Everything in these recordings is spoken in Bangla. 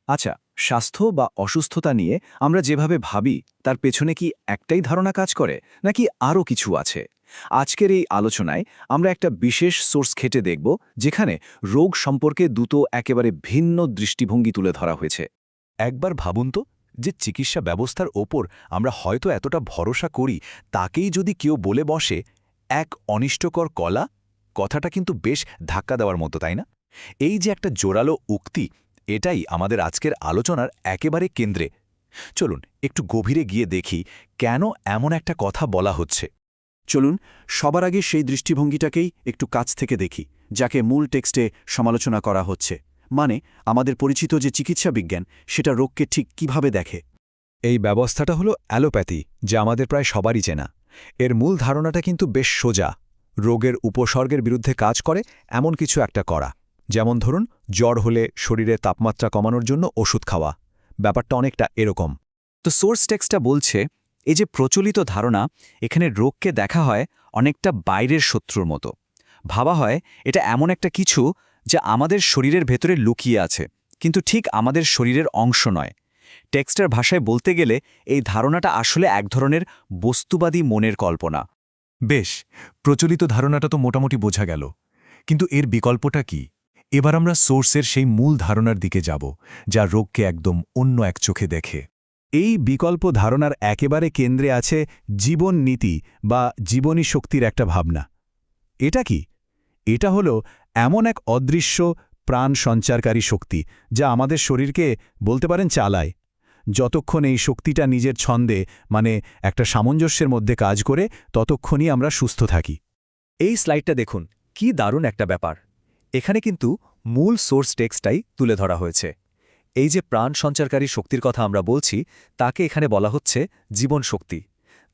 আচ্ছা, স্বাস্থ্য বা অসুস্থতা নিয়ে আমরা যেভাবে ভাবি তার পেছনে কি একটাই ধারণা কাজ করে নাকি আরও কিছু আছে? আজকের এই আলোচনায় আমরা একটা বিশেষ সোর্স ঘেঁটে দেখব যেখানে রোগ সম্পর্কে দুটো একেবারে ভিন্ন দৃষ্টিভঙ্গি তুলে ধরা হয়েছে। একবার ভাবুন তো, যে চিকিৎসা ব্যবস্থার ওপর আমরা হয়তো এতটা ভরসা করি, তাকেই যদি কেউ বলে বসে এক অনিষ্টকর কলা, কথাটা কিন্তু বেশ ধাক্কা দেওয়ার মতো, তাই না? এই যে একটা জোরালো উক্তি, এটাই আমাদের আজকের আলোচনার একেবারে কেন্দ্রে। চলুন একটু গভীরে গিয়ে দেখি কেন এমন একটা কথা বলা হচ্ছে। চলুন সবার আগে সেই দৃষ্টিভঙ্গিটাকেই একটু কাছ থেকে দেখি, যাকে মূল টেক্সটে সমালোচনা করা হচ্ছে। মানে আমাদের পরিচিত যে চিকিৎসা বিজ্ঞান, সেটা রোগকে ঠিক কিভাবে দেখে। এই ব্যবস্থাটা হলো অ্যালোপ্যাথি, যা আমাদের প্রায় সবারই চেনা। এর মূল ধারণাটা কিন্তু বেশ সোজা। রোগের উপসর্গের বিরুদ্ধে কাজ করে এমন কিছু একটা করা। যেমন ধরুন, জ্বর হলে শরীরে তাপমাত্রা কমানোর জন্য ওষুধ খাওয়া। ব্যাপারটা অনেকটা এরকম। তো সোর্স টেক্সটটা বলছে, এই যে প্রচলিত ধারণা, এখানে রোগকে দেখা হয় অনেকটা বাইরের শত্রুর মতো। ভাবা হয় এটা এমন একটা কিছু যা আমাদের শরীরের ভেতরে লুকিয়ে আছে, কিন্তু ঠিক আমাদের শরীরের অংশ নয়। টেক্সটের ভাষায় বলতে গেলে এই ধারণাটা আসলে এক ধরনের বস্তুবাদী মনের কল্পনা। বেশ, প্রচলিত ধারণাটা তো মোটামুটি বোঝা গেল, কিন্তু এর বিকল্পটা কি? এবার আমরা সোর্সের সেই মূল ধারণার দিকে যাব, যা রোগকে একদম অন্য এক চোখে দেখে। এই বিকল্প ধারণার একেবারে কেন্দ্রে আছে জীবন নীতি বা জীবনী শক্তির একটা ভাবনা। এটা কি? এটা হলো এমন এক অদৃশ্য প্রাণ সঞ্চারকারী শক্তি, যা আমাদের শরীরকে বলতে পারেন চালায়। যতক্ষণ এই শক্তিটা নিজের ছন্দে, মানে একটা সামঞ্জস্যের মধ্যে কাজ করে, ততক্ষণই আমরা সুস্থ থাকি। এই স্লাইডটা দেখুন, কি দারুণ একটা ব্যাপার। এখানে কিন্তু মূল সোর্স টেক্সটটাই তুলে ধরা হয়েছে। এই যে প্রাণ সঞ্চারকারী শক্তির কথা আমরা বলছি, তাকে এখানে বলা হচ্ছে জীবন শক্তি।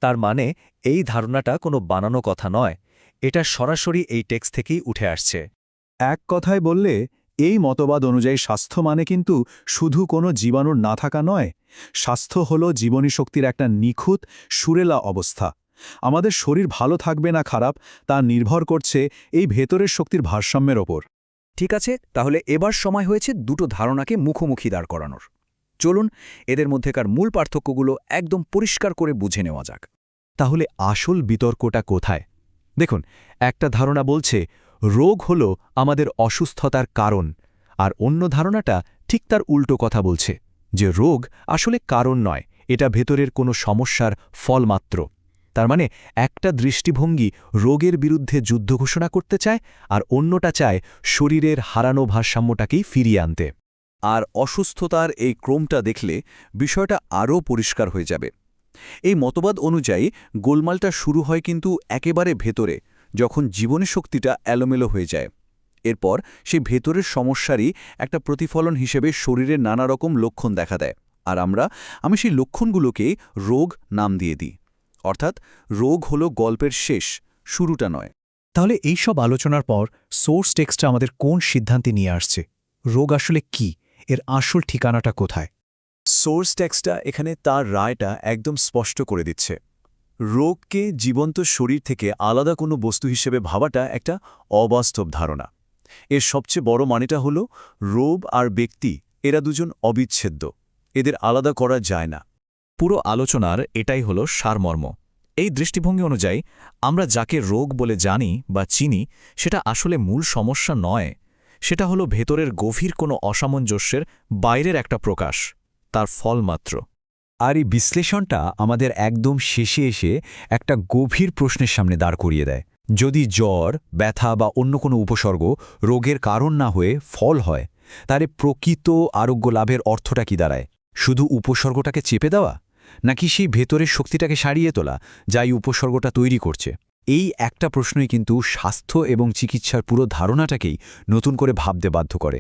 তার মানে এই ধারণাটা কোনো বানানো কথা নয়, এটা সরাসরি এই টেক্সট থেকেই উঠে আসছে। এক কথায় বললে, এই মতবাদ অনুযায়ী স্বাস্থ্য মানে কিন্তু শুধু কোনো জীবাণুর না থাকা নয়। স্বাস্থ্য হল জীবনী শক্তির একটা নিখুঁত, সুরেলা অবস্থা। আমাদের শরীর ভালো থাকবে না খারাপ, তা নির্ভর করছে এই ভেতরের শক্তির ভারসাম্যের ওপর। ঠিক আছে, তাহলে এবার সময় হয়েছে দুটো ধারণাকে মুখোমুখি দাঁড় করানোর। চলুন এদের মধ্যেকার মূল পার্থক্যগুলো একদম পরিষ্কার করে বুঝে নেওয়া যাক। তাহলে আসল বিতর্কটা কোথায়? দেখুন, একটা ধারণা বলছে রোগ হল আমাদের অসুস্থতার কারণ, আর অন্য ধারণাটা ঠিক তার উল্টো কথা বলছে, যে রোগ আসলে কারণ নয়, এটা ভেতরের কোনো সমস্যার ফল মাত্র। তার মানে একটা দৃষ্টিভঙ্গি রোগের বিরুদ্ধে যুদ্ধ ঘোষণা করতে চায়, আর অন্যটা চায় শরীরের হারানো ভারসাম্যটাকেই ফিরিয়ে আনতে। আর অসুস্থতার এই ক্রমটা দেখলে বিষয়টা আরও পরিষ্কার হয়ে যাবে। এই মতবাদ অনুযায়ী গোলমালটা শুরু হয় কিন্তু একেবারে ভেতরে, যখন জীবনী শক্তিটা এলোমেলো হয়ে যায়। এরপর সেই ভেতরের সমস্যারই একটা প্রতিফলন হিসেবে শরীরের নানা রকম লক্ষণ দেখা দেয়, আর আমি সেই লক্ষণগুলোকে রোগ নাম দিয়ে দিই। অর্থাৎ রোগ হলো গল্পের শেষ, শুরুটা নয়। তাহলে এই সব আলোচনার পর সোর্স টেক্সটটা আমাদের কোন সিদ্ধান্তে নিয়ে আসছে? রোগ আসলে কি? এর আসল ঠিকানাটা কোথায়? সোর্স টেক্সটটা এখানে তার রায়টা একদম স্পষ্ট করে দিচ্ছে। রোগকে জীবন্ত শরীর থেকে আলাদা কোনো বস্তু হিসেবে ভাবাটা একটা অবাস্তব ধারণা। এর সবচেয়ে বড় মানেটা হলো রোগ আর ব্যক্তি, এরা দুজন অবিচ্ছেদ্য, এদের আলাদা করা যায় না। পুরো আলোচনার এটাই হলো সারমর্ম। এই দৃষ্টিভঙ্গি অনুযায়ী আমরা যাকে রোগ বলে জানি বা চিনি, সেটা আসলে মূল সমস্যা নয়। সেটা হলো ভেতরের গভীর কোনো অসামঞ্জস্যের বাইরের একটা প্রকাশ, তার ফল মাত্র। আর এই বিশ্লেষণটা আমাদের একদম শেষে এসে একটা গভীর প্রশ্নের সামনে দাঁড় করিয়ে দেয়। যদি জ্বর, ব্যথা বা অন্য কোনো উপসর্গ রোগের কারণ না হয়ে ফল হয়, তাহলে প্রকৃত আরোগ্য লাভের অর্থটা কি দাঁড়ায়? শুধু উপসর্গটাকে চেপে দেওয়া, নাকি সেই ভেতরের শক্তিটাকে সারিয়ে তোলা, যা এই উপসর্গটা তৈরি করছে? এই একটা প্রশ্নই কিন্তু স্বাস্থ্য এবং চিকিৎসার পুরো ধারণাটাকেই নতুন করে ভাবতে বাধ্য করে।